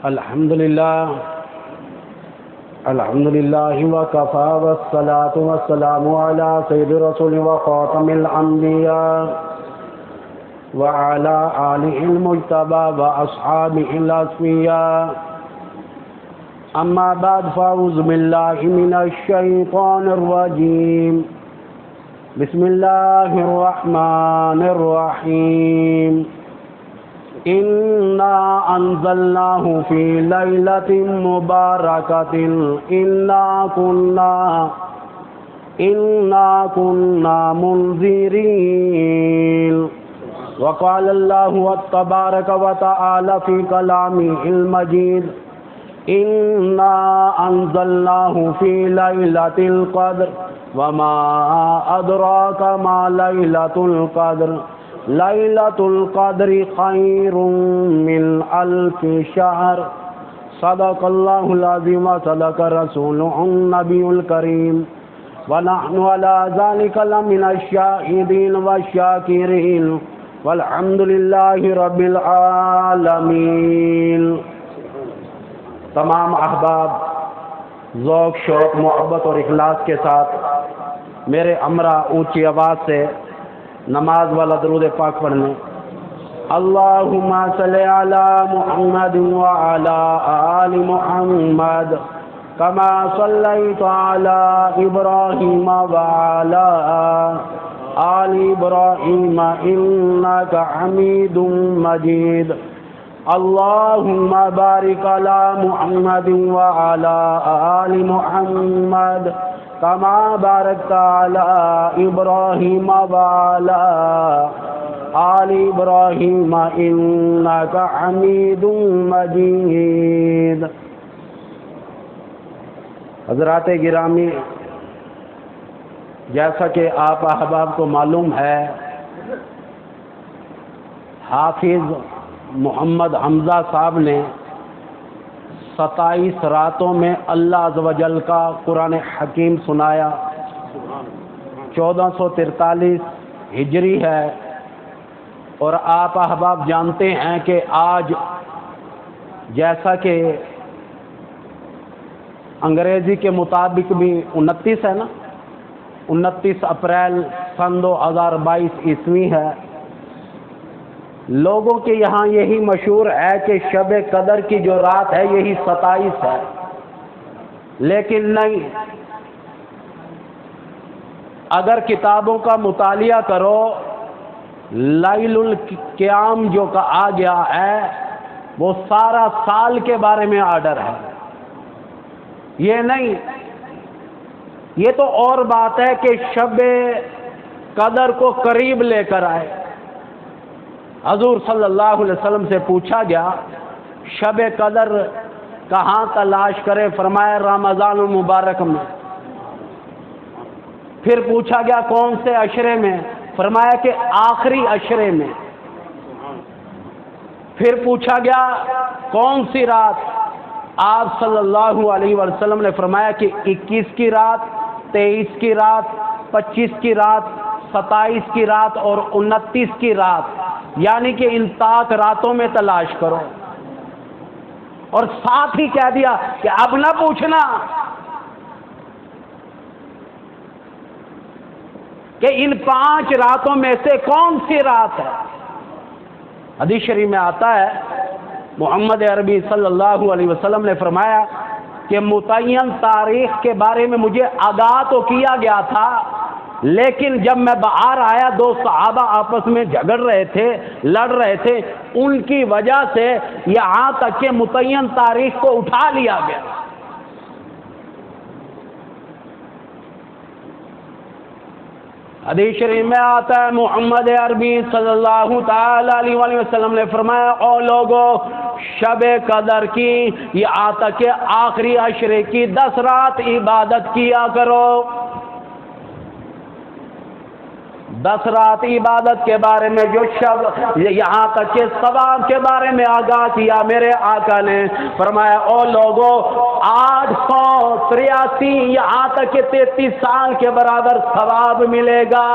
الحمدللہ وکفى والصلاة والسلام على سید رسول وخاتم الانبیاء وعلى آلہ المجتبى واصحابہ الاصفیاء اما بعد فاعوذ باللہ من الشیطان الرجیم بسم اللہ الرحمن الرحیم انا انزلناه في ليلة مباركة انا كنا منذرين وقال الله تبارك وتعالى في كلامه المجيد انا انزلناه في ليلة القدر وما ادراك ما ليلة القدر لیلۃ القدر خیر من الف شہر صدق اللہ العظیم وصدق رسولہ النبی الکریم ونحن علی ذلک لمن الشاہدین والشاکرین والحمد للہ رب العالمین۔ تمام احباب ذوق، شوق، محبت اور اخلاص کے ساتھ میرے ہمراہ اونچی آواز سے نماز والا درود پاک پڑھنے۔ اللہم صلی علی محمد وعلی آل محمد کما صلیت علی ابراہیم وعلی آل ابراہیم انک حمید مجید۔ اللہم بارک علی محمد وعلی آل محمد کما بارکت علی ابراہیم وعلی آل ابراہیم انک حمید مجید۔ حضرات گرامی، جیسا کہ آپ احباب کو معلوم ہے، حافظ محمد حمزہ صاحب نے 27 راتوں میں اللہ عز و جل کا قرآن حکیم سنایا۔ 1443 ہجری ہے، اور آپ احباب جانتے ہیں کہ آج جیسا کہ انگریزی کے مطابق بھی 29 ہے نا، 29 اپریل سن 2022 عیسوی ہے۔ لوگوں کے یہاں یہی مشہور ہے کہ شب قدر کی جو رات ہے یہی 27 ہے، لیکن نہیں، اگر کتابوں کا مطالعہ کرو، لیل القیام جو کہا گیا ہے وہ سارا سال کے بارے میں آرڈر ہے، یہ نہیں۔ یہ تو اور بات ہے کہ شب قدر کو قریب لے کر آئے۔ حضور صلی اللہ علیہ وسلم سے پوچھا گیا شب قدر کہاں تلاش کرے، فرمایا رمضان المبارک میں۔ پھر پوچھا گیا کون سے عشرے میں، فرمایا کہ آخری عشرے میں۔ پھر پوچھا گیا کون سی رات، آپ صلی اللہ علیہ وسلم نے فرمایا کہ 21 کی رات، 23 کی رات، 25 کی رات، 27 کی رات اور 29 کی رات، یعنی کہ ان 7 راتوں میں تلاش کرو۔ اور ساتھ ہی کہہ دیا کہ اب نہ پوچھنا کہ ان 5 راتوں میں سے کون سی رات ہے۔ حدیث شریف میں آتا ہے محمد عربی صلی اللہ علیہ وسلم نے فرمایا کہ متعین تاریخ کے بارے میں مجھے آگاہ تو کیا گیا تھا، لیکن جب میں باہر آیا 2 صحابہ آپس میں جھگڑ رہے تھے، لڑ رہے تھے، ان کی وجہ سے یہاں تک کہ متعین تاریخ کو اٹھا لیا گیا۔ حدیث شریف میں آتا ہے محمد عربی صلی اللہ تعالی علیہ وسلم نے فرمایا او لوگو، شب قدر کی یہاں تک کہ آخری عشرے کی 10 رات عبادت کیا کرو۔ 10 رات عبادت کے بارے میں جو شب یہاں تک کہ ثواب کے بارے میں آگاہ کیا میرے آقا نے، فرمایا او لوگو 883 یہاں تک کہ 33 سال کے برابر ثواب ملے گا۔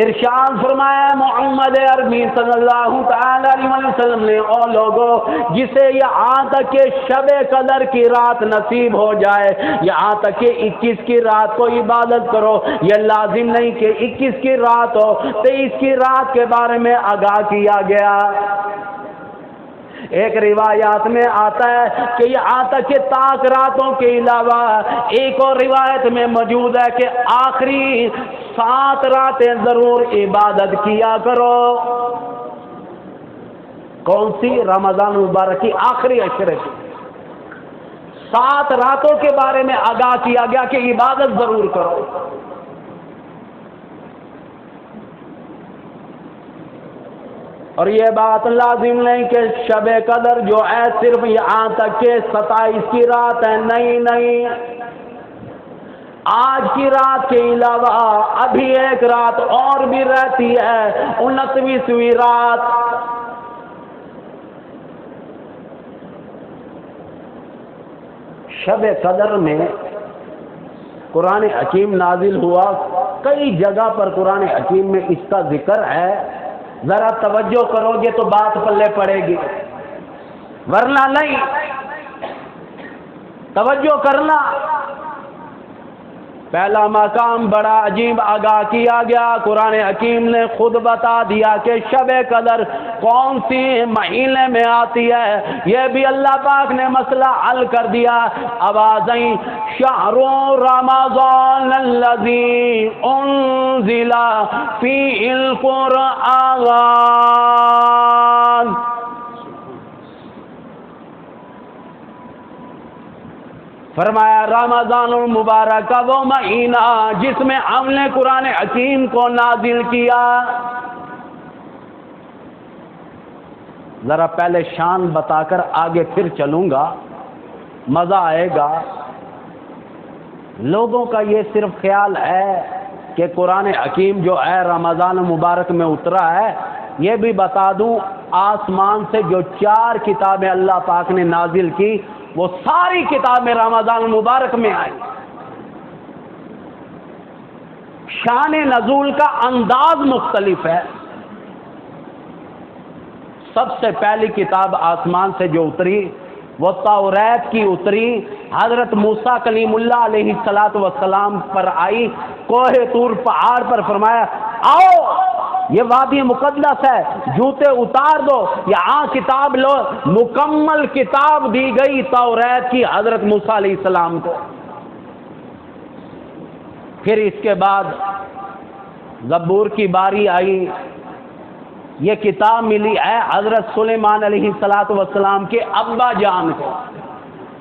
ارشاد فرمایا محمد عربی صلی اللہ تعالی علیہ وسلم نے، او لوگو جسے یہاں تک کہ شب قدر کی رات نصیب ہو جائے، یہاں تک کہ 21 کی رات کو عبادت کرو، یہ لازم نہیں کہ 21 کی رات ہو، 23 کی رات کے بارے میں آگاہ کیا گیا۔ ایک روایات میں آتا ہے کہ یہاں تک کہ طاق راتوں کے علاوہ ایک اور روایت میں موجود ہے کہ آخری 7 راتیں ضرور عبادت کیا کرو۔ کون سی؟ رمضان مبارک کی آخری عشرے کی 7 راتوں کے بارے میں آگاہ کیا گیا کہ عبادت ضرور کرو۔ اور یہ بات لازم نہیں کہ شب قدر جو ہے صرف یہاں تک کہ 27 کی رات ہے، نہیں، آج کی رات کے علاوہ ابھی ایک رات اور بھی رہتی ہے، 29ویں رات۔ شب قدر میں قرآن حکیم نازل ہوا، کئی جگہ پر قرآن حکیم میں اس کا ذکر ہے، ذرا توجہ کرو گے تو بات پلے پڑے گی، ورنہ نہیں۔ توجہ کرنا۔ پہلا مقام بڑا عجیب آگاہ کیا گیا، قرآن حکیم نے خود بتا دیا کہ شب قدر کون سی مہینے میں آتی ہے، یہ بھی اللہ پاک نے مسئلہ حل کر دیا۔ آوازیں شہر رمضان الذی انزل فیہ القرآن، فرمایا رمضان المبارک کا وہ مہینہ جس میں ہم نے قرآن حکیم کو نازل کیا۔ ذرا پہلے شان بتا کر آگے پھر چلوں گا، مزہ آئے گا۔ لوگوں کا یہ صرف خیال ہے کہ قرآن حکیم جو ہے رمضان مبارک میں اترا ہے۔ یہ بھی بتا دوں، آسمان سے جو 4 کتابیں اللہ پاک نے نازل کی، وہ ساری کتابیں رمضان مبارک میں آئی۔ شان نزول کا انداز مختلف ہے۔ سب سے پہلی کتاب آسمان سے جو اتری وہ توریت کی اتری، حضرت موسیٰ کلیم اللہ علیہ السلام پر آئی، کوہ طور پہاڑ پر فرمایا آؤ یہ وادی مقدس ہے، جوتے اتار دو، یہاں کتاب لو۔ مکمل کتاب دی گئی توریت کی حضرت موسیٰ علیہ السلام کو۔ پھر اس کے بعد زبور کی باری آئی، یہ کتاب ملی ہے حضرت سلیمان علیہ السلام کے ابا جان کو۔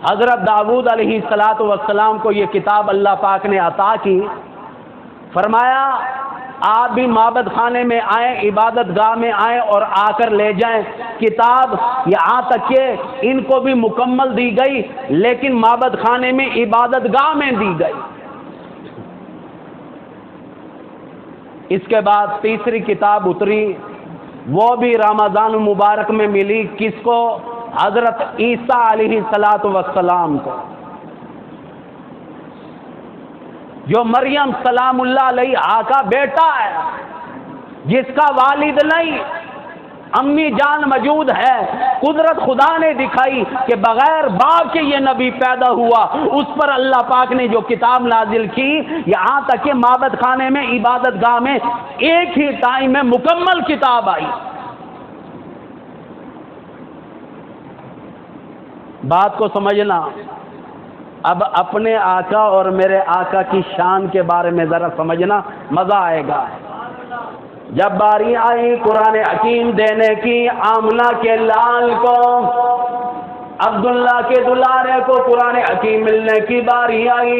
حضرت داؤد علیہ السلام کو یہ کتاب اللہ پاک نے عطا کی، فرمایا آپ بھی معبد خانے میں آئیں، عبادت گاہ میں آئیں اور آ کر لے جائیں کتاب۔ یہاں تک کہ ان کو بھی مکمل دی گئی، لیکن معبد خانے میں عبادت گاہ میں دی گئی۔ اس کے بعد تیسری کتاب اتری، وہ بھی رمضان مبارک میں ملی، کس کو؟ حضرت عیسیٰ علیہ السلام کو، جو مریم سلام اللہ علیہا کا بیٹا ہے، جس کا والد نہیں، امی جان موجود ہے۔ قدرت خدا نے دکھائی کہ بغیر باپ کے یہ نبی پیدا ہوا، اس پر اللہ پاک نے جو کتاب نازل کی، یہاں تک کہ معبد خانے میں عبادت گاہ میں ایک ہی ٹائم میں مکمل کتاب آئی۔ بات کو سمجھنا۔ اب اپنے آقا اور میرے آقا کی شان کے بارے میں ذرا سمجھنا، مزہ آئے گا۔ جب باری آئی قرآن حکیم دینے کی آمنہ کے لال کو، عبداللہ کے دلارے کو قرآن حکیم ملنے کی باری آئی،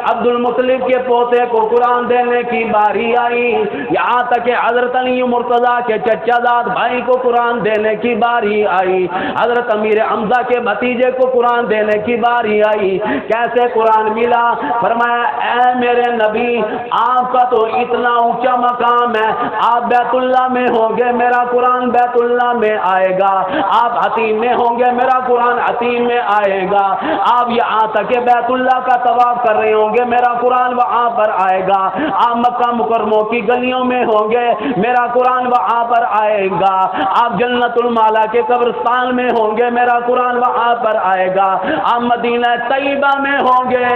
عبد المطلب کے پوتے کو قرآن دینے کی باری آئی، یہاں تک کہ حضرت علی مرتضیٰ کے چچا زاد بھائی کو قرآن دینے کی باری آئی، حضرت امیر حمزہ کے بھتیجے کو قرآن دینے کی باری آئی۔ کیسے قرآن ملا؟ فرمایا اے میرے نبی، آپ کا تو اتنا اونچا مقام ہے، آپ بیت اللہ میں ہوں گے، میرا قرآن بیت اللہ میں آئے گا، آپ حتیم میں ہوں گے، میرا قرآن العتیم میں آئے گا. آپ یہاں تک کہ بیت اللہ کا طواف کر رہے ہوں گے, میرا قرآن وہاں پر آئے گا. آپ مکہ مکرمہ کی گلیوں میں ہوں گے, میرا قرآن وہاں پر آئے گا. آپ جنت المالا کے قبرستان میں ہوں گے, میرا قرآن وہاں پر آئے گا. آپ مدینہ طیبہ میں ہوں گے,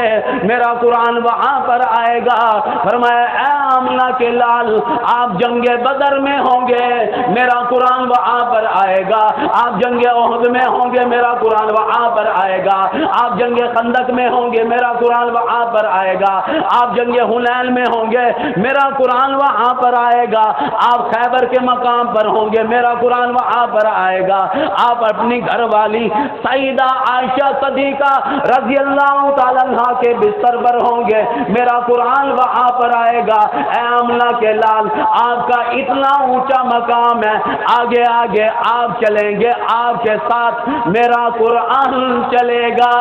میرا قرآن وہاں پر آئے گا. فرمایا اے آمنہ کے لال, آپ جنگ بدر میں ہوں گے, میرا قرآن وہاں پر آئے گا. آپ جنگ احد میں ہوں گے, میرا قرآن وہاں پر آئے گا. آپ جنگ خندق میں ہوں گے, میرا قرآن وہاں پر آئے گا. آپ جنگ حنین میں ہوں گے, میرا قرآن وہاں پر آئے گا. آپ خیبر کے مقام پر ہوں گے, میرا قرآن وہاں پر آئے گا. آپ اپنی گھر والی سیدہ عائشہ صدیقہ رضی اللہ تعالیٰ عنہا کے بستر پر ہوں گے, میرا قرآن وہاں پر آئے گا. اے آمنہ کے لال, آپ کا اتنا اونچا مقام ہے, آگے آگے آپ چلیں گے, آپ کے ساتھ میرا قرآن چلے گا.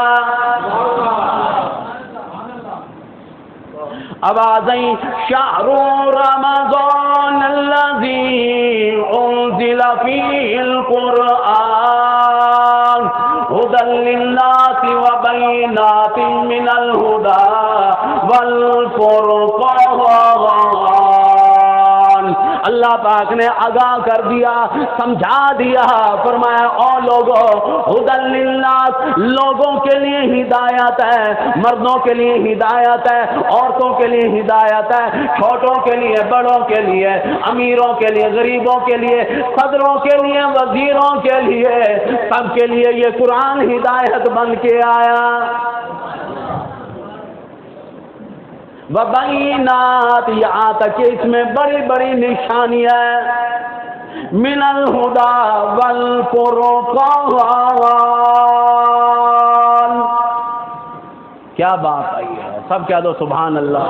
آوازیں شہر رمضان الذی انزل فیہ القرآن ہدی للناس وبینات من الہدی والفرقان. اللہ پاک نے آگاہ کر دیا, سمجھا دیا. فرمایا او لوگوں, ہدی للناس, لوگوں کے لیے ہدایت ہے, مردوں کے لیے ہدایت ہے, عورتوں کے لیے ہدایت ہے, چھوٹوں کے لیے, بڑوں کے لیے, امیروں کے لیے, غریبوں کے لیے, صدروں کے لیے, وزیروں کے لیے, سب کے لیے یہ قرآن ہدایت بن کے آیا. وبینات, یہاں تک کہ اس میں بڑی بڑی نشانی ہے. من الہدی والفرقان, کیا بات آئی ہے, سب کہہ دو سبحان اللہ.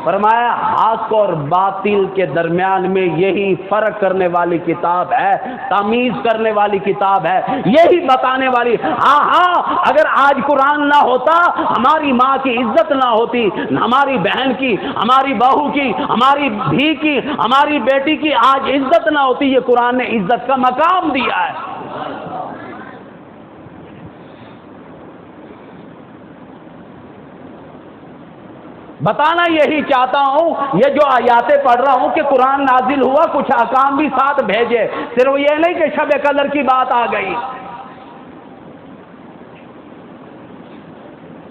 فرمایا حق اور باطل کے درمیان میں یہی فرق کرنے والی کتاب ہے, تمیز کرنے والی کتاب ہے, یہی بتانے والی. ہاں اگر آج قرآن نہ ہوتا, ہماری ماں کی عزت نہ ہوتی, ہماری بہن کی, ہماری بہو کی, ہماری دھی کی, ہماری بیٹی کی آج عزت نہ ہوتی. یہ قرآن نے عزت کا مقام دیا ہے. بتانا یہی چاہتا ہوں, یہ جو آیاتیں پڑھ رہا ہوں کہ قرآن نازل ہوا, کچھ احکام بھی ساتھ بھیجے, صرف یہ نہیں کہ شب قدر کی بات آ گئی.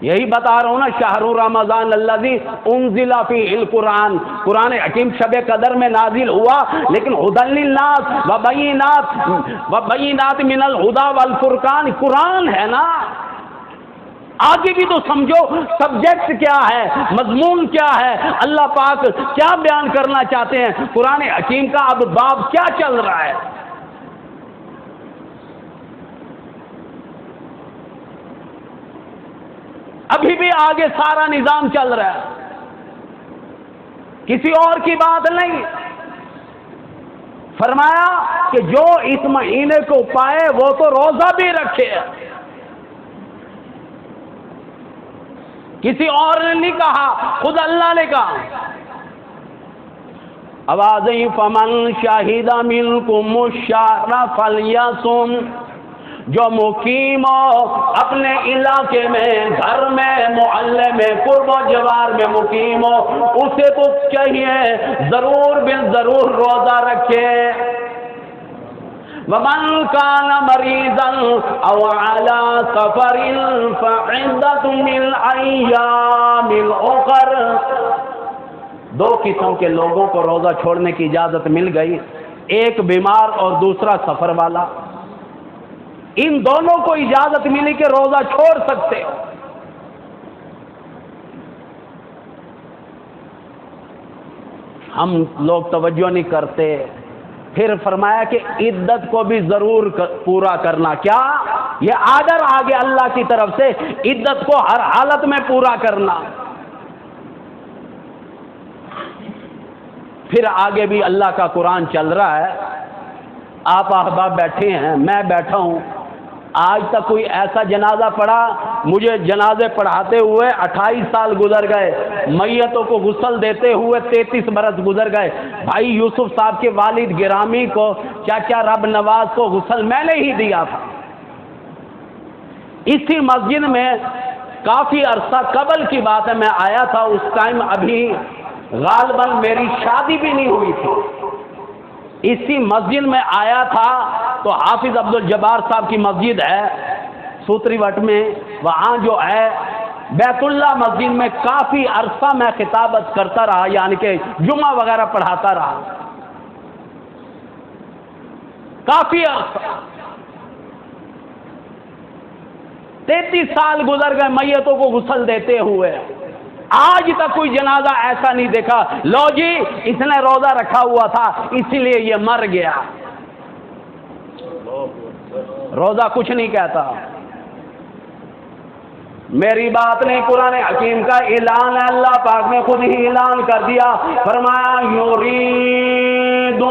یہی بتا رہا ہوں نا, شہر رمضان الذی انزل فیہ القرآن, قرآن حکیم شب قدر میں نازل ہوا, لیکن ہدی للناس وبینات من الہدی والفرقان قرآن ہے نا. آگے بھی تو سمجھو سبجیکٹ کیا ہے, مضمون کیا ہے, اللہ پاک کیا بیان کرنا چاہتے ہیں, قرآن حکیم کا اب باب کیا چل رہا ہے. ابھی بھی آگے سارا نظام چل رہا ہے, کسی اور کی بات نہیں. فرمایا کہ جو اس مہینے کو پائے وہ تو روزہ بھی رکھے. کسی اور نے نہیں کہا, خود اللہ نے کہا. آوازیں فمن شاہد منکم الشہر فلیصم, جو مقیم ہو اپنے علاقے میں, گھر میں, محلے میں, قرب و جوار میں مقیم ہو, اسے تو چاہیے ضرور بالضرور روزہ رکھے. ومن كان مريضا او على سفر فعدة من ايام اخر. دو قسم کے لوگوں کو روزہ چھوڑنے کی اجازت مل گئی, ایک بیمار اور دوسرا سفر والا. ان دونوں کو اجازت ملی کہ روزہ چھوڑ سکتے ہو. ہم لوگ توجہ نہیں کرتے. پھر فرمایا کہ عدت کو بھی ضرور پورا کرنا. کیا یہ آرڈر آ گیا اللہ کی طرف سے, عدت کو ہر حالت میں پورا کرنا. پھر آگے بھی اللہ کا قرآن چل رہا ہے. آپ احباب بیٹھے ہیں, میں بیٹھا ہوں. آج تک کوئی ایسا جنازہ پڑھا, مجھے جنازے پڑھاتے ہوئے 28 سال گزر گئے, میتوں کو غسل دیتے ہوئے 33 برس گزر گئے. بھائی یوسف صاحب کے والد گرامی کو, چاچا رب نواز کو غسل میں نے ہی دیا تھا. اسی مسجد میں کافی عرصہ قبل کی بات ہے، میں آیا تھا اس ٹائم، ابھی غالباً میری شادی بھی نہیں ہوئی تھی، اسی مسجد میں آیا تھا تو حافظ عبد الجبار صاحب کی مسجد ہے سوتری وٹ میں، وہاں جو ہے بیت اللہ مسجد میں کافی عرصہ میں خطابت کرتا رہا، یعنی کہ جمعہ وغیرہ پڑھاتا رہا کافی عرصہ۔ 33 سال گزر گئے میتوں کو غسل دیتے ہوئے، آج تک کوئی جنازہ ایسا نہیں دیکھا لو جی اس نے روزہ رکھا ہوا تھا اسی لیے یہ مر گیا۔ روزہ کچھ نہیں کہتا، میری بات نہیں، قرآن حکیم کا اعلان ہے، اللہ پاک نے خود ہی اعلان کر دیا، فرمایا یرید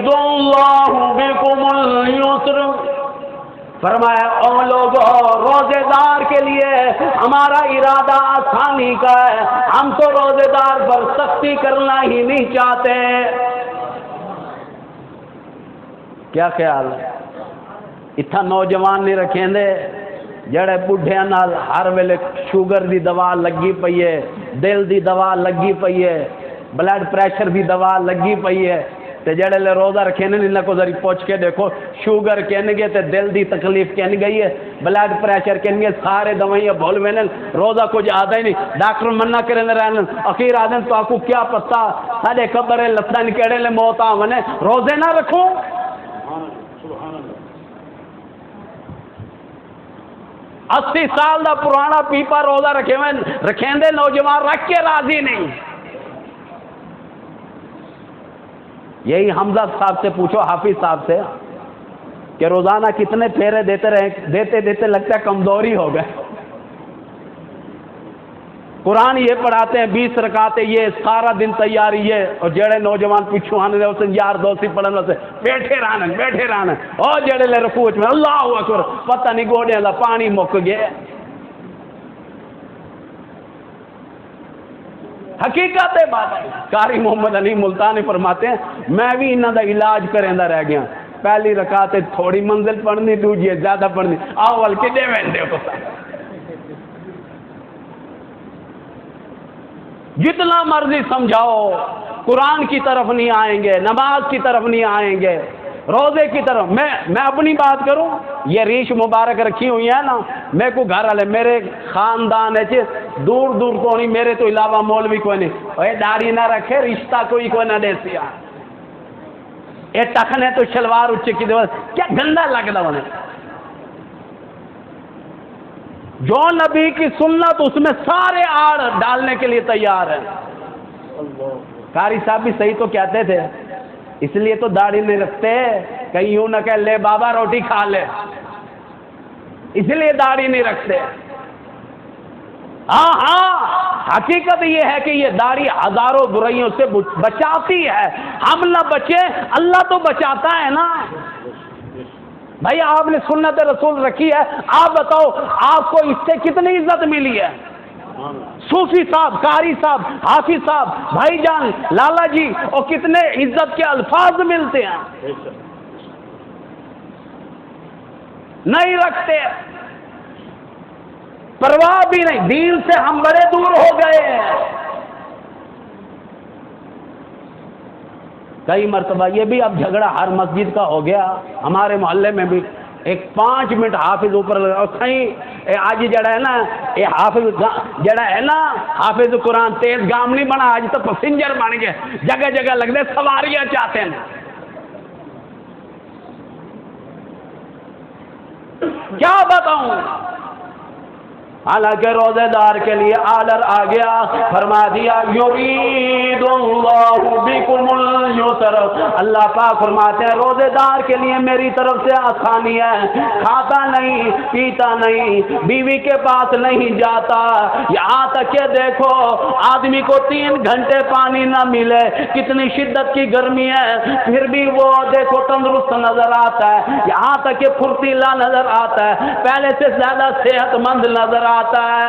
اللہ بکم اليسر، فرمایا او لوگوں روزے دار کے لیے ہمارا ارادہ آسانی کا ہے، ہم تو روزے دار پر سختی کرنا ہی نہیں چاہتے۔ کیا خیال ہے؟ اتنا نوجوان نہیں رکھیں دے جڑے بڈھیاں نال ہر ویلے شوگر دی دوا لگی پئی ہے، دل دی دوا لگی پئی ہے، بلڈ پریشر دی دوا لگی پئی ہے، تے جڑے لے روزہ رکھے نے انہاں کو ذری پوچھ کے دیکھو شوگر کہن گے تے دل دی تکلیف کہن گئی ہے، بلڈ پریشر کہن گے، سارے دوائیاں بھول وینن، روزہ کچھ آدا ہی نہیں، ڈاکٹر منع کرن رہن، اخیر آدن تو آکو کیا پتہ ساڈے قبر لتاں نکڑے لے موت آونے، روزے نہ رکھو۔ 80 سال دا پرانا پیپا روزہ رکھیں دے نوجوان رکھ کے راضی نہیں۔ یہی حمزہ صاحب سے پوچھو، حافظ صاحب سے، کہ روزانہ کتنے پھیرے دیتے دیتے لگتا ہے کمزوری ہو گئے۔ قرآن یہ پڑھاتے ہیں 20 رکعتیں، یہ سارا دن تیاری یہ، اور جڑے نوجوان پچھو آنے دے اسے یار دوستی پڑھنے سے بیٹھے رہنے، اور جڑے لے رکوع میں اللہ اکبر پتہ نہیں گوڑیاں دا پانی مک گئے۔ حقیقت ہے بات، قاری محمد علی ملتانی فرماتے ہیں میں بھی انہاں دا علاج کریندا رہ گیا، پہلی رکعت تھوڑی منزل پڑھنی، دوجی زیادہ پڑھنی، اول کڈے ویندے ہو، جتنا مرضی سمجھاؤ قرآن کی طرف نہیں آئیں گے، نماز کی طرف نہیں آئیں گے، روزے کی طرف۔ میں اپنی بات کروں، یہ ریش مبارک رکھی ہوئی ہے نا، میں کو گھر والے میرے خاندان ہے دور دور کو نہیں، میرے تو علاوہ مولوی کوئی نہیں، اے داڑھی نہ رکھے رشتہ کوئی نہ دے سیا، اے ٹکنے تو شلوار اچھے کی دیوار کیا گندا لگتا انہیں۔ جو نبی کی سنت اس میں سارے آڑ ڈالنے کے لیے تیار ہیں۔ قاری صاحب بھی صحیح تو کہتے تھے، اس لیے تو داڑھی نہیں رکھتے، کہیں یوں نہ کہ لے بابا روٹی کھا لے، اس لیے داڑھی نہیں رکھتے۔ ہاں حقیقت یہ ہے کہ یہ داڑھی ہزاروں برائیوں سے بچاتی ہے، ہم نہ بچے اللہ تو بچاتا ہے نا۔ بھائی آپ نے سنت رسول رکھی ہے، آپ بتاؤ آپ کو اس سے کتنی عزت ملی ہے؟ صوفی صاحب، قاری صاحب، حافظ صاحب، بھائی جان، لالا جی، اور کتنے عزت کے الفاظ ملتے ہیں، نہیں رکھتے، پرواہ بھی نہیں، دین سے ہم بڑے دور ہو گئے ہیں۔ کئی مرتبہ یہ بھی اب جھگڑا ہر مسجد کا ہو گیا، ہمارے محلے میں بھی ایک 5 منٹ حافظ اوپر لگا، کہیں آج جڑا ہے نا یہ حافظ جڑا ہے نا حافظ قرآن تیز گام نہیں بنا، آج تو پسنجر بن گئے، جگہ جگہ لگتے سواریاں چاہتے ہیں۔ کیا بتاؤں، حالانکہ روزے دار کے لیے آرڈر آ گیا، فرما دیا یرید اللہ بکم اليسر، اللہ پاک فرماتے ہیں روزے دار کے لیے میری طرف سے آسانی ہے، کھاتا نہیں پیتا نہیں، بیوی کے پاس نہیں جاتا، یہاں تک کہ دیکھو آدمی کو 3 گھنٹے پانی نہ ملے، کتنی شدت کی گرمی ہے، پھر بھی وہ دیکھو تندرست نظر آتا ہے، یہاں تک کہ پھرتیلا نظر آتا ہے، پہلے سے زیادہ صحت مند نظر آتا ہے۔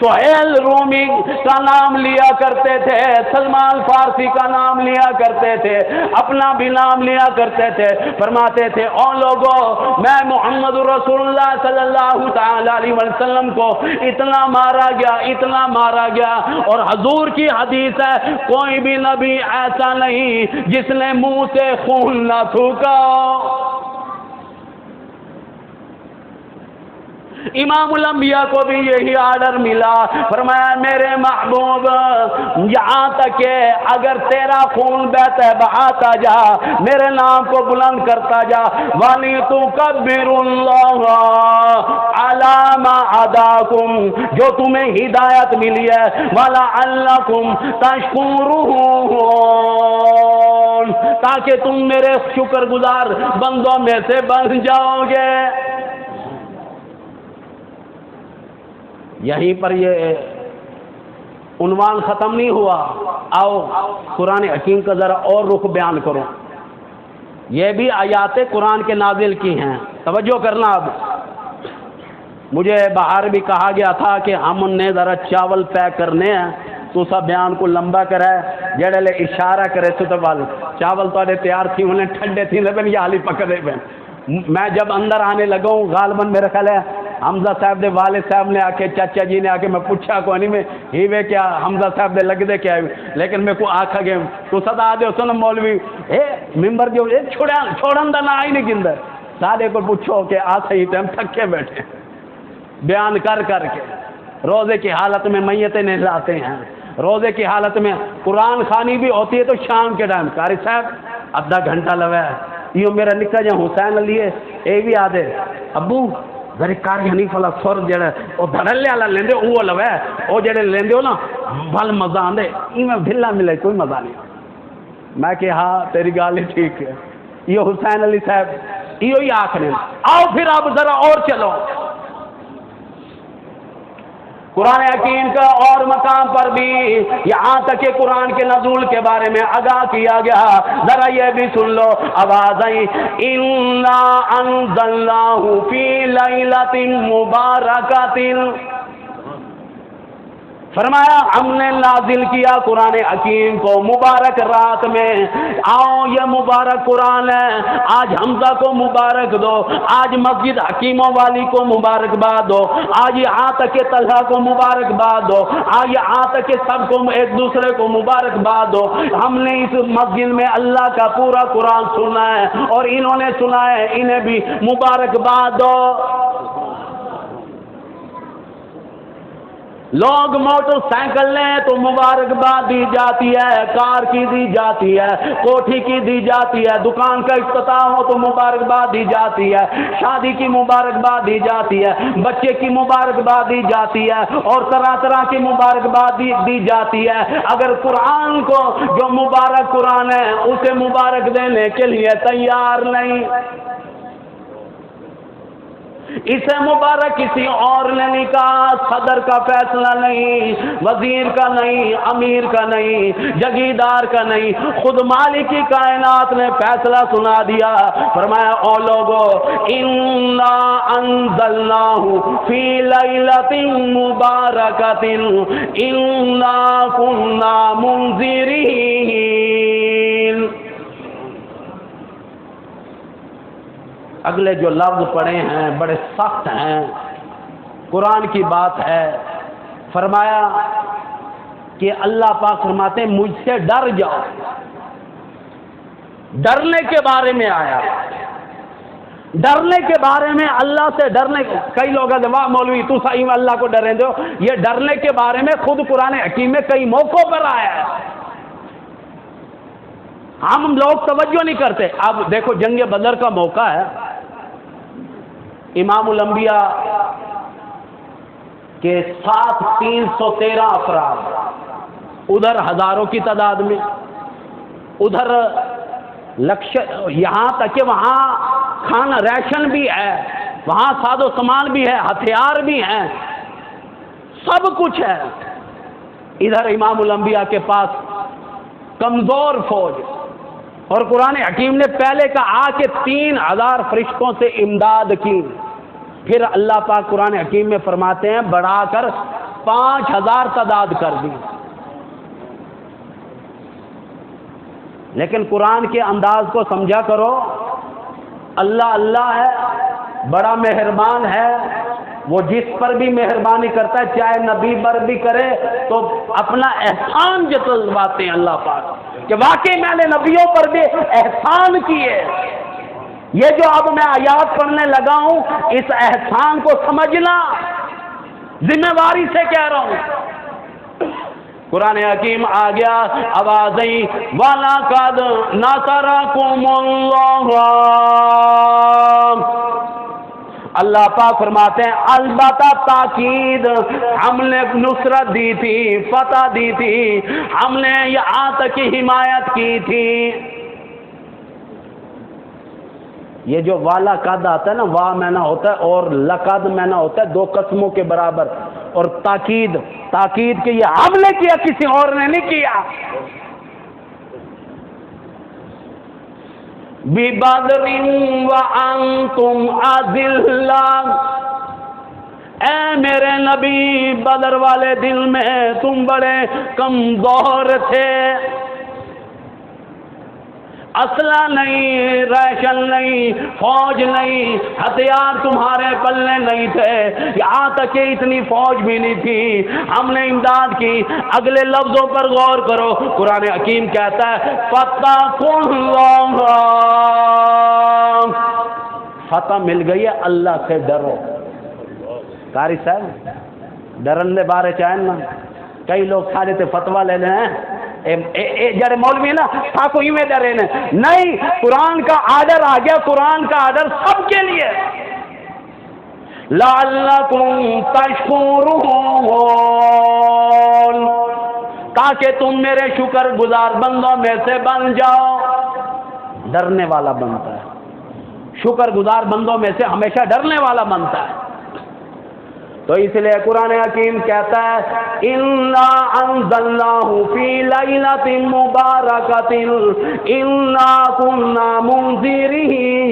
سہیل رومی کا نام لیا کرتے تھے، سلمان فارسی کا نام لیا کرتے تھے، اپنا بھی نام لیا کرتے تھے، فرماتے تھے او لوگوں میں محمد رسول اللہ صلی اللہ تعالی علیہ وسلم کو اتنا مارا گیا، اتنا مارا گیا، اور حضور کی حدیث ہے کوئی بھی نبی ایسا نہیں جس نے منہ سے خون نہ تھوکا۔ امام الانبیاء کو بھی یہی آرڈر ملا، فرمایا میرے محبوب یہاں تک کہ اگر تیرا خون بہتا ہے بہاتا جا، میرے نام کو بلند کرتا جا، وَلِتُكَبِّرُ اللَّهَ عَلَى مَا هَدَاكُمْ، جو تمہیں ہدایت ملی ہے، وَلَعَلَّكُمْ تَشْكُرُونَ، تاکہ تم میرے شکر گزار بندوں میں سے بن جاؤ گے۔ یہیں پر یہ عنوان ختم نہیں ہوا، آؤ قرآن حکیم کا ذرا اور رخ بیان کرو۔ یہ بھی آیات قرآن کے نازل کی ہیں، توجہ کرنا۔ اب مجھے باہر بھی کہا گیا تھا کہ ہم نے ذرا چاول پیک کرنے ہیں، تو سب بیان کو لمبا کرے جڑے لے اشارہ کرے تو چاول تو تیار تھی انہیں ٹھنڈے تھی لیکن یہ حالی پکڑے پہ۔ میں جب اندر آنے لگا ہوں غالباً میرا خیال ہے حمزہ صاحب دے والد صاحب نے آ کے چچا جی نے آ کے میں پوچھا کو نہیں میں ہی وے کیا حمزہ صاحب دے لگ دے کیا لیکن میں کو آکھا گئے تو صدا دے سن مولوی اے ممبر جو چھوڑن دا نہ آئی نہیں گندر سادے کو پوچھو کہ آ صحیح تے ہم تھکے بیٹھے بیان کر کر کے روزے کی حالت میں میتیں نہیں لاتے ہیں، روزے کی حالت میں قرآن خوانی بھی ہوتی ہے تو شام کے ٹائم قاری صاحب آدھا گھنٹہ لگا ہے یہ میرا نکا جہاں حسین علی ہے اے بھی آدھے ابو ذری کاری حنیف والا سر جڑا وہ دھڑلے والا لیندے وہ لو ہے وہ جڑے لیندے ہو نا بھل مزہ آندے میں ڈھلا ملے کوئی مزہ نہیں۔ میں کہ ہاں تیری گال ہی ٹھیک ہے، یہ حسین علی صاحب یہ ہی آخر آؤ پھر آپ ذرا اور چلو۔ قرآن حکیم کا اور مقام پر بھی یہاں تک کہ قرآن کے نزول کے بارے میں آگاہ کیا گیا، ذرا یہ بھی سن لو آواز آئی اِنَّا أَنزَلْنَاهُ فِي لَيْلَةٍ مُبَارَكَةٍ، فرمایا ہم نے نازل کیا قرآن حکیم کو مبارک رات میں۔ آؤ یہ مبارک قرآن ہے، آج حمزہ کو مبارک دو، آج مسجد حکیموں والی کو مبارک باد دو، آج یہاں تک کہ طلحہ کو مبارک باد دو، آج یہاں تک کہ سب کو ایک دوسرے کو مبارک باد دو۔ ہم نے اس مسجد میں اللہ کا پورا قرآن سنا ہے اور انہوں نے سنا ہے، انہیں بھی مبارک باد دو۔ لوگ موٹر سائیکل لیں تو مبارکباد دی جاتی ہے، کار کی دی جاتی ہے، کوٹھی کی دی جاتی ہے، دکان کا افتتاح ہو تو مبارکباد دی جاتی ہے، شادی کی مبارکباد دی جاتی ہے، بچے کی مبارکباد دی جاتی ہے اور طرح طرح کی مبارکباد دی جاتی ہے۔ اگر قرآن کو جو مبارک قرآن ہے اسے مبارک دینے کے لیے تیار نہیں، اسے مبارک کسی اور نے نہیں کہا، صدر کا فیصلہ نہیں، وزیر کا نہیں، امیر کا نہیں، جگیردار کا نہیں، خود مالک کی کائنات نے فیصلہ سنا دیا۔ فرمایا او لوگو اِنَّا أَنزَلْنَاهُ فِي لَيْلَةٍ مُبَارَكَةٍ إِنَّا كُنَّا مُنذِرِينَ۔ اگلے جو لفظ پڑھے ہیں بڑے سخت ہیں، قرآن کی بات ہے۔ فرمایا کہ اللہ پاک فرماتے ہیں مجھ سے ڈر جاؤ، ڈرنے کے بارے میں آیا، ڈرنے کے بارے میں اللہ سے ڈرنے۔ کئی لوگ ہیں واہ مولوی تو صحیح میں اللہ کو ڈریں دو، یہ ڈرنے کے بارے میں خود قرآن حکیم میں کئی موقعوں پر آیا ہے، ہم لوگ توجہ نہیں کرتے۔ اب دیکھو جنگ بدر کا موقع ہے، امام الانبیاء کے ساتھ 313 افراد، ادھر ہزاروں کی تعداد میں، ادھر یہاں تک کہ وہاں کھانا ریشن بھی ہے، وہاں ساز و سامان بھی ہے، ہتھیار بھی ہیں، سب کچھ ہے۔ ادھر امام الانبیاء کے پاس کمزور فوج، اور قرآن حکیم نے پہلے کہا کہ 3000 فرشتوں سے امداد کی، پھر اللہ پاک قرآن حکیم میں فرماتے ہیں بڑھا کر 5000 تعداد کر دی. لیکن قرآن کے انداز کو سمجھا کرو. اللہ اللہ ہے، بڑا مہربان ہے، وہ جس پر بھی مہربانی کرتا ہے، چاہے نبی پر بھی کرے تو اپنا احسان جتلواتے ہیں اللہ پاک کہ واقعی میں نے نبیوں پر بھی احسان کیے. یہ جو اب میں آیات پڑھنے لگا ہوں، اس احسان کو سمجھنا، ذمہ داری سے کہہ رہا ہوں. قرآن حکیم آ گیا، آوازیں وَلَقَدْ نَصَرَكُمُ اللَّهُ. اللہ پاک فرماتے ہیں البتہ تاکید، ہم نے نصرت دی تھی، فتح دی تھی، ہم نے یہاں تک کی حمایت کی تھی. یہ جو والا قد آتا ہے نا، وا معنی ہوتا ہے اور لقد معنی ہوتا ہے 2 قسموں کے برابر. اور تاکید کہ یہ ہم نے کیا، کسی اور نے نہیں کیا. بِبَدْرٍ وَأَنْتُمْ أَذِلَّةٌ. اے میرے نبی، بدر والے دن میں تم بڑے کمزور تھے، اسلحہ نہیں، ریشن نہیں، فوج نہیں، ہتھیار تمہارے پلے نہیں تھے، یہاں تک کہ اتنی فوج بھی نہیں تھی، ہم نے امداد کی. اگلے لفظوں پر غور کرو، قرآن حکیم کہتا ہے فَاتَّقُوا اللَّهَ. فتح مل گئی ہے، اللہ سے ڈرو. قاری صاحب ڈرن دے بارے چاہیں نا، کئی لوگ سارے تے فتوہ لے لیں ہیں جڑے مولوی نا تھاکو ہی میں ڈرے نہیں. قرآن کا آرڈر آ گیا، قرآن کا آرڈر سب کے لیے. لعلکم تشکرون، تاکہ تم میرے شکر گزار بندوں میں سے بن جاؤ. ڈرنے والا بنتا ہے، شکر گزار بندوں میں سے ہمیشہ ڈرنے والا بنتا ہے. تو اس لیے قرآن حکیم کہتا ہے اِنَّا أَنزَلْنَاهُ فِي لَيْلَةٍ مُبَارَكَةٍ إِنَّا كُنَّا مُنذِرِينَ.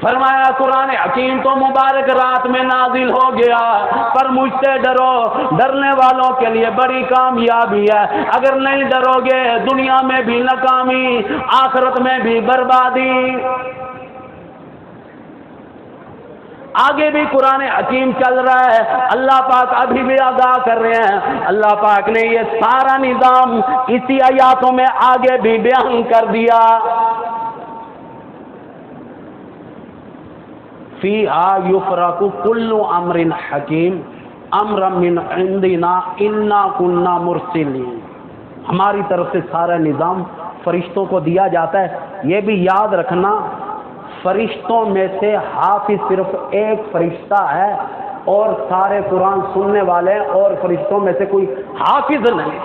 فرمایا قرآن حکیم تو مبارک رات میں نازل ہو گیا، پر مجھ سے ڈرو، ڈرنے والوں کے لیے بڑی کامیابی ہے. اگر نہیں ڈرو گے دنیا میں بھی ناکامی، آخرت میں بھی بربادی. آگے بھی قرآن حکیم چل رہا ہے، اللہ پاک ابھی بھی آگاہ کر رہے ہیں. اللہ پاک نے یہ سارا نظام اسی آیاتوں میں آگے بھی بیان کر دیا. فیہا یفرق کل امر حکیم امرا من عندنا انا کنا مرسلین. ہماری طرف سے سارا نظام فرشتوں کو دیا جاتا ہے. یہ بھی یاد رکھنا، فرشتوں میں سے حافظ صرف ایک فرشتہ ہے اور سارے قرآن سننے والے، اور فرشتوں میں سے کوئی حافظ نہیں.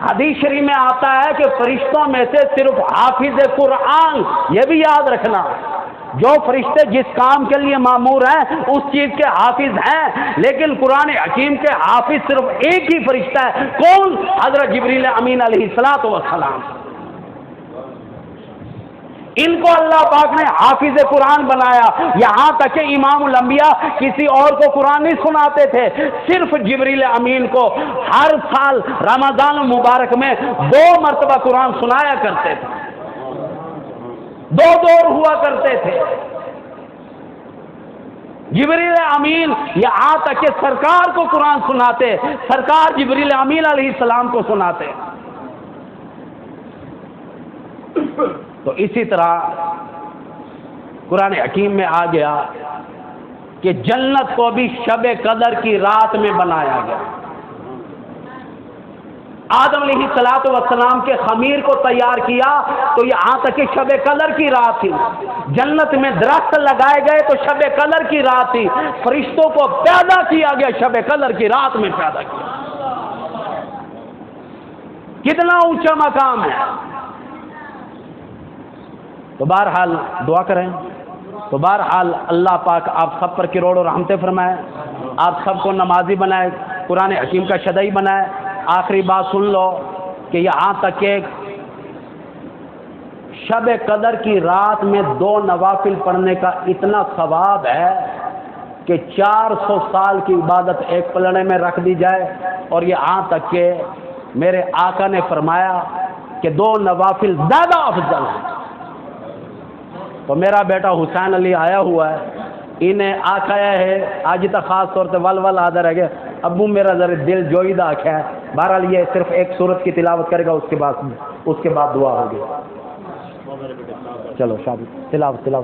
حدیث شریف میں آتا ہے کہ فرشتوں میں سے صرف حافظ قرآن. یہ بھی یاد رکھنا، جو فرشتے جس کام کے لیے مامور ہیں اس چیز کے حافظ ہیں، لیکن قرآن حکیم کے حافظ صرف ایک ہی فرشتہ ہے. کون؟ حضرت جبریل امین علیہ السلام. ان کو اللہ پاک نے حافظ قرآن بنایا. یہاں تک کہ امام الانبیاء کسی اور کو قرآن نہیں سناتے تھے، صرف جبریل امین کو ہر سال رمضان المبارک میں 2 مرتبہ قرآن سنایا کرتے تھے. 2 دور ہوا کرتے تھے. جبریل امین یہاں تک کہ سرکار کو قرآن سناتے، سرکار جبریل امین علیہ السلام کو سناتے. تو اسی طرح قرآن حکیم میں آ گیا کہ جنت کو بھی شب قدر کی رات میں بنایا گیا. آدم علیہ السلام کے خمیر کو تیار کیا تو یہاں تک کہ شب قدر کی رات تھی. جنت میں درخت لگائے گئے تو شب قدر کی رات تھی. فرشتوں کو پیدا کیا گیا شب قدر کی رات میں پیدا کیا. کتنا اونچا مقام ہے. تو بہرحال دعا کریں. تو بہرحال اللہ پاک آپ سب پر کروڑوں رحمتیں فرمائے، آپ سب کو نمازی بنائے، قرآن حکیم کا شدئی بنائے. آخری بات سن لو کہ یہاں تک کہ شب قدر کی رات میں 2 نوافل پڑھنے کا اتنا ثواب ہے کہ 400 سال کی عبادت ایک پلڑے میں رکھ دی جائے. اور یہاں تک کہ میرے آقا نے فرمایا کہ 2 نوافل زیادہ افضل ہیں. تو میرا بیٹا حسین علی آیا ہوا ہے, انہیں آکھایا ہے آج تک خاص طور سے ول آدھا رہ گیا, ابو میرا ذرا دل جوئی دا آکھا ہے. بہرحال یہ صرف ایک سورت کی تلاوت کرے گا, اس کے بعد دعا ہوگی. چلو شادی تلاوت کرو.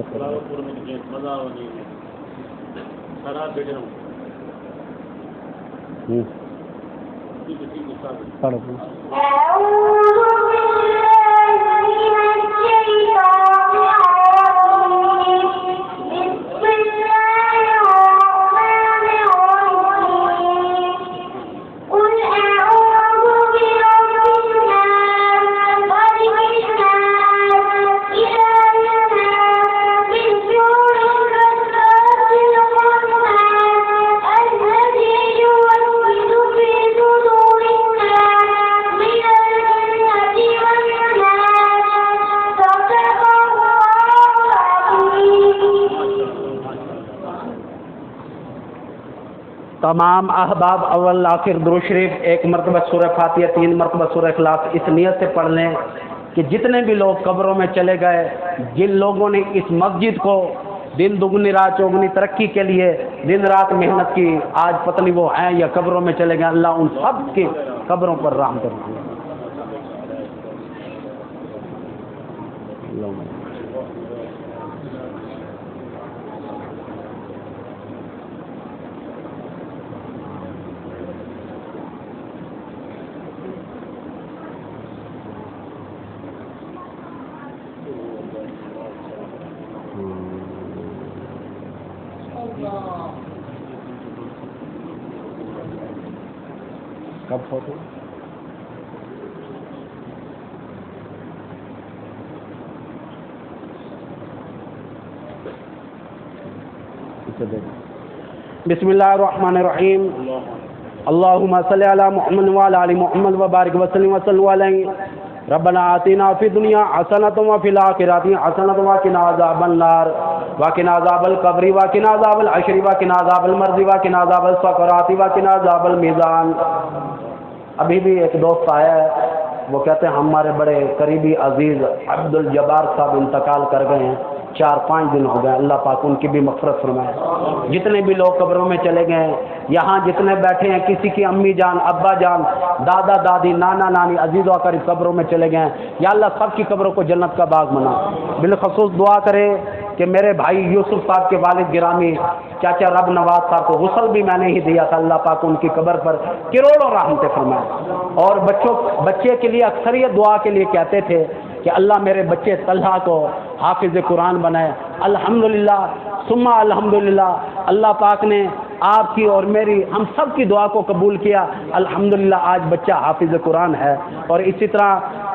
تمام احباب اول آخر درود شریف 1 مرتبہ سورہ فاتحہ 3 مرتبہ سورہ اخلاص اس نیت سے پڑھ لیں کہ جتنے بھی لوگ قبروں میں چلے گئے, جن لوگوں نے اس مسجد کو دن دگنی رات چوگنی ترقی کے لیے دن رات محنت کی, آج پتہ نہیں وہ ہیں یا قبروں میں چلے گئے, اللہ ان سب کی قبروں پر رحم کرے. کب فوٹو بسم اللہ الرحمن الرحیم. اللہم صلی علی محمد وعلی آل محمد وبارک وسلم علیہ. ربنا آتنا فی الدنیا حسنۃ وفی الآخرۃ حسنۃ وقنا عذاب النار وقنا عذاب القبر وقنا عذاب الحشر وقنا عذاب المرض وقنا عذاب السکرات وقنا عذاب المیزان. ابھی بھی ایک دوست آیا ہے, وہ کہتے ہیں ہمارے بڑے قریبی عزیز عبد الجبار صاحب انتقال کر گئے ہیں, 4-5 دن ہو گئے. اللہ پاک ان کی بھی مغفرت فرمائے. جتنے بھی لوگ قبروں میں چلے گئے ہیں, یہاں جتنے بیٹھے ہیں, کسی کی امی جان, ابا جان, دادا دادی, نانا نانی, عزیز و اقارب قبروں میں چلے گئے ہیں, یا اللہ سب کی قبروں کو جنت کا باغ بنا. بالخصوص دعا کرے کہ میرے بھائی یوسف صاحب کے والد گرامی چاچا رب نواز صاحب کو غسل بھی میں نے ہی دیا تھا, اللہ پاک ان کی قبر پر کروڑوں رحمتیں فرمائے. اور بچے کے لیے اکثر یہ دعا کے لیے کہتے تھے کہ اللہ میرے بچے طلحہ کو حافظ قرآن بنائے. الحمدللہ ثم الحمدللہ, اللہ پاک نے آپ کی اور میری ہم سب کی دعا کو قبول کیا. الحمدللہ آج بچہ حافظ قرآن ہے. اور اسی طرح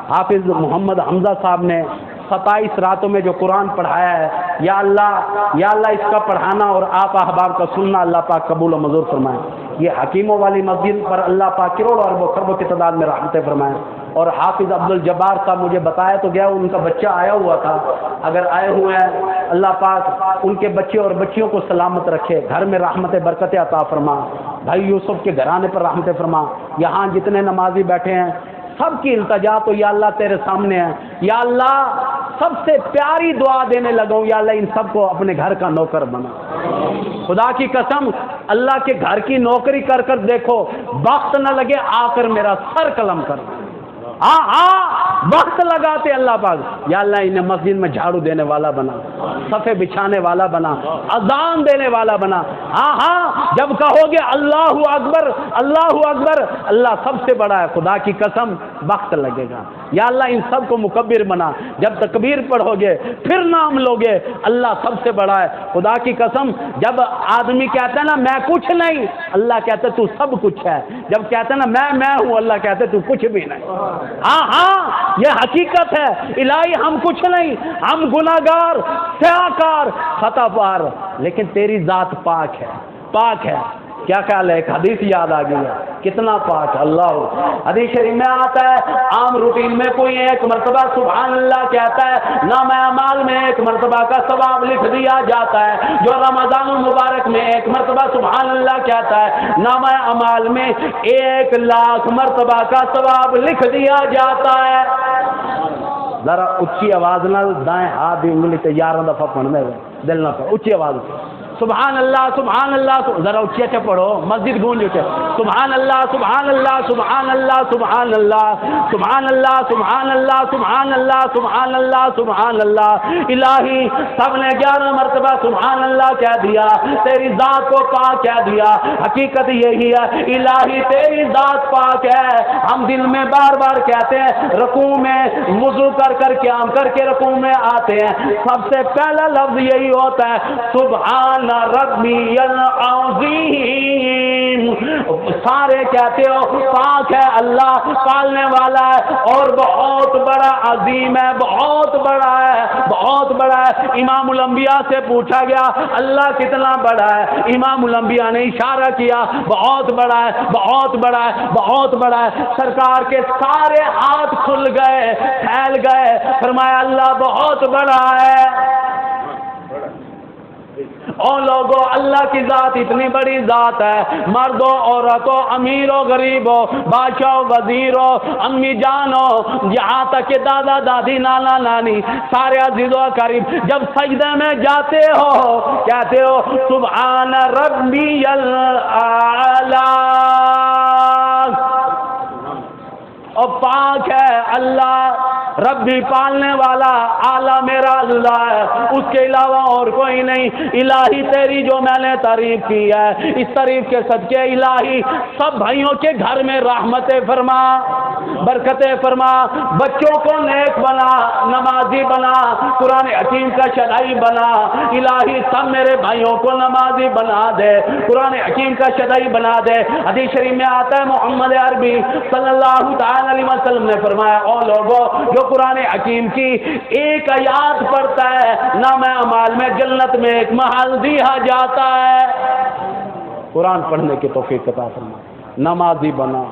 حافظ محمد حمزہ صاحب نے 27 راتوں میں جو قرآن پڑھایا ہے, یا اللہ اس کا پڑھانا اور آپ احباب کا سننا اللہ پاک قبول و منظور فرمائے. یہ حکیموں والی مسجد پر اللہ پاک کروڑوں اربوں خربوں کی تعداد میں رحمتیں فرمائیں. اور حافظ عبد الجبار صاحب مجھے بتایا تو گیا ان کا بچہ آیا ہوا تھا, اگر آئے ہوئے ہیں اللہ پاک ان کے بچے اور بچیوں کو سلامت رکھے, گھر میں رحمت برکت عطا فرما. بھائی یوسف کے گھرانے پر رحمتیں فرما. یہاں جتنے نمازی بیٹھے ہیں سب کی التجا تو یا اللہ تیرے سامنے ہے. یا اللہ سب سے پیاری دعا دینے لگا ہوں, یا اللہ ان سب کو اپنے گھر کا نوکر بنا. خدا کی قسم اللہ کے گھر کی نوکری کر کر دیکھو, وقت نہ لگے آ کر میرا سر قلم کر. وقت لگاتے اللہ پاک, یا اللہ انہیں مسجد میں جھاڑو دینے والا بنا, صفے بچھانے والا بنا, اذان دینے والا بنا. جب کہو گے اللہ اکبر اللہ اکبر, اللہ سب سے بڑا ہے. خدا کی قسم وقت لگے گا. یا اللہ ان سب کو مکبر بنا. جب تکبیر پڑھو گے پھر نام لوگے, اللہ سب سے بڑا ہے. خدا کی قسم جب آدمی کہتا ہے نا میں کچھ نہیں, اللہ کہتا ہے تو سب کچھ ہے. جب کہتا ہے نا میں ہوں, اللہ کہتا ہے تو کچھ بھی نہیں. یہ حقیقت ہے. الہی ہم کچھ نہیں, ہم گناہگار, سیاہکار, خطا پار, لیکن تیری ذات پاک ہے, پاک ہے. کیا خیال ہے؟ ایک حدیث یاد آ گئی ہے، کتنا پاک اللہ. حدیث شریف میں آتا ہے عام روٹین میں کوئی ایک مرتبہ سبحان اللہ کہتا ہے، نام اعمال میں ایک مرتبہ کا ثواب لکھ دیا جاتا ہے. جو رمضان المبارک میں ایک مرتبہ سبحان اللہ کہتا ہے، نام اعمال میں 1,00,000 مرتبہ کا ثواب لکھ دیا جاتا ہے. ذرا اچھی آواز نہ دائیں ہاتھ دی انگلی تے 11 دفعہ پڑھنے دل نہ پڑھ، اچھی آواز سبحان اللہ سبحان اللہ. ذرا اچھی اچھا پڑھو، مسجد گونج اٹھے. سبحان اللہ سبحان اللہ سبحان اللہ سبحان اللہ سبحان اللہ سبحان اللہ سبحان اللہ سبحان اللہ سبحان اللہ. الہی سب نے 11 مرتبہ سبحان اللہ کہہ دیا، تیری ذات کو پاک کہہ دیا. حقیقت یہی ہے الہی تیری ذات پاک ہے. ہم دل میں بار بار کہتے ہیں، رکوع میں وضو کر کر قیام کر کے رکوع میں آتے ہیں، سب سے پہلا لفظ یہی ہوتا ہے سبحان ربی العظیم. سارے کہتے ہو پاک ہے اللہ، پالنے والا ہے اور بہت بڑا، عظیم ہے، بہت بڑا ہے، بہت بڑا ہے. امام الانبیاء سے پوچھا گیا اللہ کتنا بڑا ہے؟ امام الانبیاء نے اشارہ کیا بہت بڑا ہے، بہت بڑا ہے، بہت بڑا ہے. سرکار کے سارے ہاتھ کھل گئے، پھیل گئے، فرمایا اللہ بہت بڑا ہے. اور لوگوں اللہ کی ذات اتنی بڑی ذات ہے، مردوں عورتوں امیروں غریبوں بادشاہوں وزیروں امی جانوں یہاں تک کہ دادا دادی نانا نانی سارے عزیز و قریب جب سجدے میں جاتے ہو کہتے ہو سبحان ربی الاعلی. اور پاک ہے اللہ، ربی پالنے والا، اعلیٰ میرا اللہ ہے، اس کے علاوہ اور کوئی نہیں. الہی تیری جو میں نے تعریف کی ہے، اس تعریف کے صدقے الہی سب بھائیوں کے گھر میں رحمتیں فرما، برکتیں فرما، بچوں کو نیک بنا، نمازی بنا، قرآن حکیم کا شدائی بنا. الہی سب میرے بھائیوں کو نمازی بنا دے، قرآن حکیم کا شدائی بنا دے. حدیث شریف میں آتا ہے محمد عربی صلی اللہ تعالی علیہ وسلم نے فرمایا او لوگوں جو قرآن حکیم کی ایک آیات پڑھتا ہے نام اعمال میں جنت میں ایک محل دیا جاتا ہے. قرآن پڑھنے کی توفیق عطا فرما، نمازی بنا،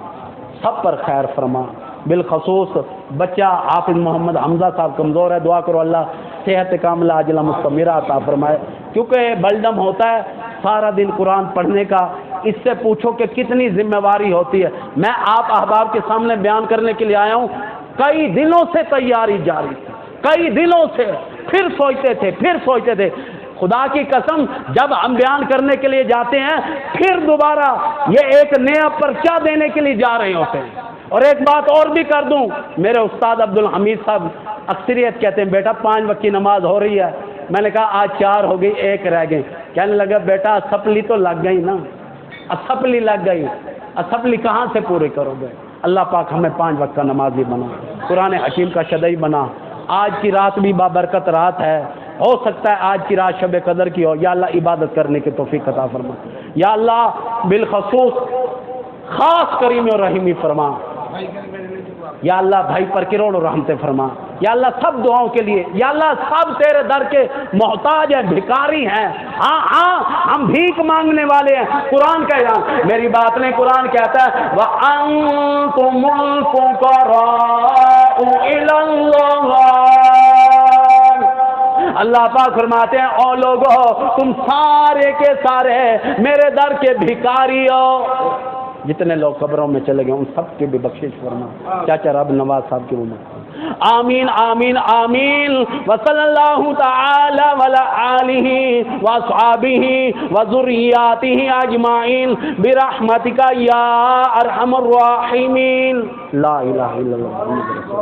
سب پر خیر فرما. بالخصوص بچہ حافظ محمد حمزہ صاحب کمزور ہے، دعا کرو اللہ صحت کاملہ عاجلہ مستمرہ عطا فرمائے، کیونکہ بلڈم ہوتا ہے سارا دن قرآن پڑھنے کا. اس سے پوچھو کہ کتنی ذمہ داری ہوتی ہے. میں آپ احباب کے سامنے بیان کرنے کے لیے آیا ہوں، کئی دنوں سے تیاری جاری تھی، کئی دنوں سے پھر سوچتے تھے. خدا کی قسم جب ہم بیان کرنے کے لیے جاتے ہیں پھر دوبارہ یہ ایک نیا پرچہ دینے کے لیے جا رہے ہوتے ہیں. اور ایک بات اور بھی کر دوں، میرے استاد عبدالحمید صاحب اکثریت کہتے ہیں بیٹا 5 وقت کی نماز ہو رہی ہے. میں نے کہا آج 4 ہو گئی، 1 رہ گئی. کہنے لگا بیٹا اسمبلی تو لگ گئی نا، اسمبلی لگ گئی، اسمبلی کہاں سے پورے کرو گے؟ اللہ پاک ہمیں 5 وقت کا نمازی بنا، قرآن حکیم کا شدئی بنا. آج کی رات بھی بابرکت رات ہے، ہو سکتا ہے آج کی رات شب قدر کی ہو. یا اللہ عبادت کرنے کی توفیق عطا فرما. یا اللہ بالخصوص خاص کریم و رحیمی فرما. یا اللہ بھائی پر کروڑوں رحمتیں فرما. یا اللہ سب دعاؤں کے لیے، یا اللہ سب تیرے در کے محتاج ہیں، بھکاری ہیں. ہاں ہم بھیک مانگنے والے ہیں. قرآن کا یہاں میری بات نہیں، قرآن کہتا ہے وَأَنْتُمُ الْفُقَرَاءُ إِلَى اللَّهِ. اللہ پاک فرماتے ہیں او لوگو تم سارے کے سارے میرے در کے بھکاری ہو. جتنے لوگ قبروں میں چلے گئے ان سب کی بھی بخشش فرما. چاچا رب نواز صاحب کی عمر آمین آمین آمین. وصلی اللہ تعالی وعلی آلہ وصحبہ وذریاتہ اجمعین برحمتک یا ارحم الراحمین. لا الہ الا اللہ.